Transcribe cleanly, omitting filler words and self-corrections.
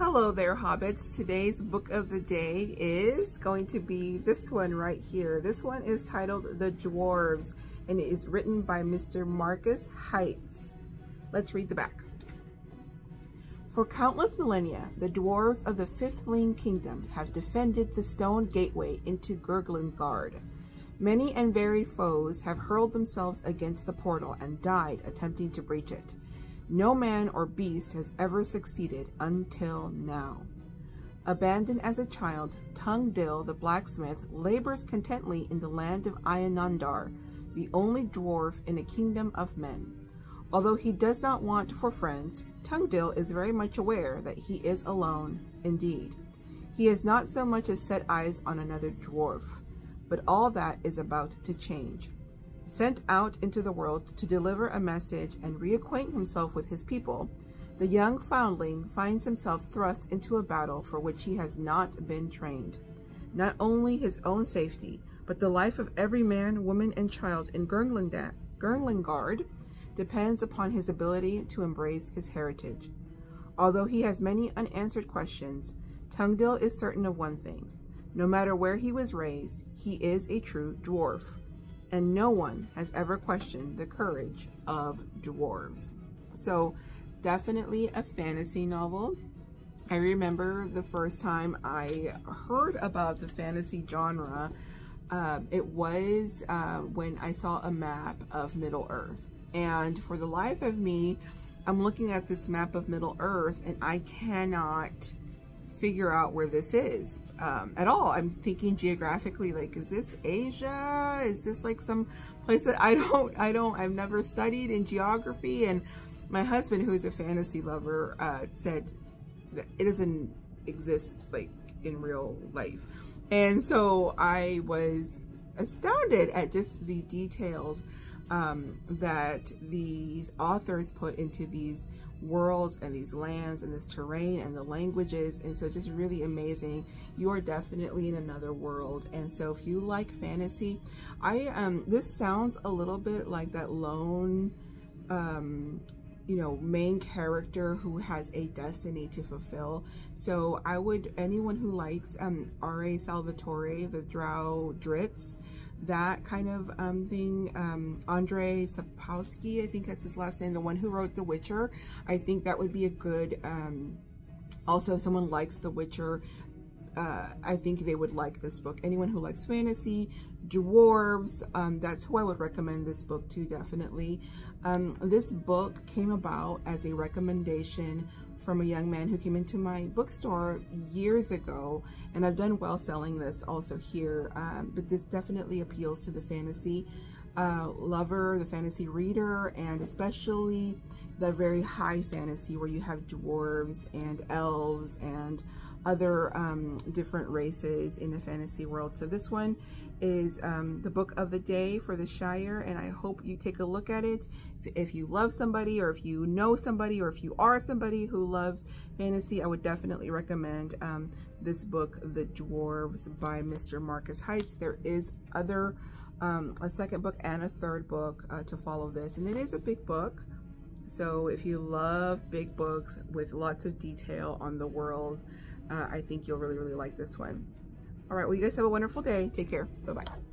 Hello there, Hobbits. Today's book of the day is going to be this one right here. This one is titled The Dwarves, and it is written by Mr. Marcus Heitz. Let's read the back. For countless millennia, the dwarves of the Fifthling Kingdom have defended the stone gateway into Gurglingard. Many and varied foes have hurled themselves against the portal and died attempting to breach it. No man or beast has ever succeeded until now. Abandoned as a child, Tungdil the blacksmith labors contently in the land of Ayanandar, the only dwarf in a kingdom of men. Although he does not want for friends, Tungdil is very much aware that he is alone indeed. He has not so much as set eyes on another dwarf, but all that is about to change. Sent out into the world to deliver a message and reacquaint himself with his people, the young foundling finds himself thrust into a battle for which he has not been trained. Not only his own safety, but the life of every man, woman, and child in Gurglingard depends upon his ability to embrace his heritage. Although he has many unanswered questions, Tungdil is certain of one thing. No matter where he was raised, he is a true dwarf. And no one has ever questioned the courage of dwarves. So definitely a fantasy novel. I remember the first time I heard about the fantasy genre, it was when I saw a map of Middle Earth. And for the life of me, I'm looking at this map of Middle Earth and I cannot figure out where this is at all. I'm thinking geographically, like, is this Asia? Is this like some place that I've never studied in geography? And my husband, who's a fantasy lover, said that it doesn't exist like in real life. And so I was astounded at just the details that these authors put into these worlds and these lands and this terrain and the languages. And so it's just really amazing. You are definitely in another world. And so if you like fantasy, this sounds a little bit like that lone main character who has a destiny to fulfill. So anyone who likes R.A. Salvatore, the Drow Dritz, that kind of thing, Andrzej Sapkowski, I think that's his last name, the one who wrote The Witcher. I think that would be a good, also if someone likes The Witcher, I think they would like this book. Anyone who likes fantasy, dwarves, that's who I would recommend this book to, definitely. This book came about as a recommendation from a young man who came into my bookstore years ago, and I've done well selling this also here, but this definitely appeals to the fantasy lover, the fantasy reader, and especially the very high fantasy where you have dwarves and elves and other different races in the fantasy world. So this one is the book of the day for the Shire, and I hope you take a look at it. If you love somebody, or if you know somebody, or if you are somebody who loves fantasy, I would definitely recommend this book, The Dwarves by Mr. Marcus Heitz. There is a second book and a third book to follow this, and it is a big book. So if you love big books with lots of detail on the world, I think you'll really, really like this one. All right, well, you guys have a wonderful day. Take care. Bye-bye.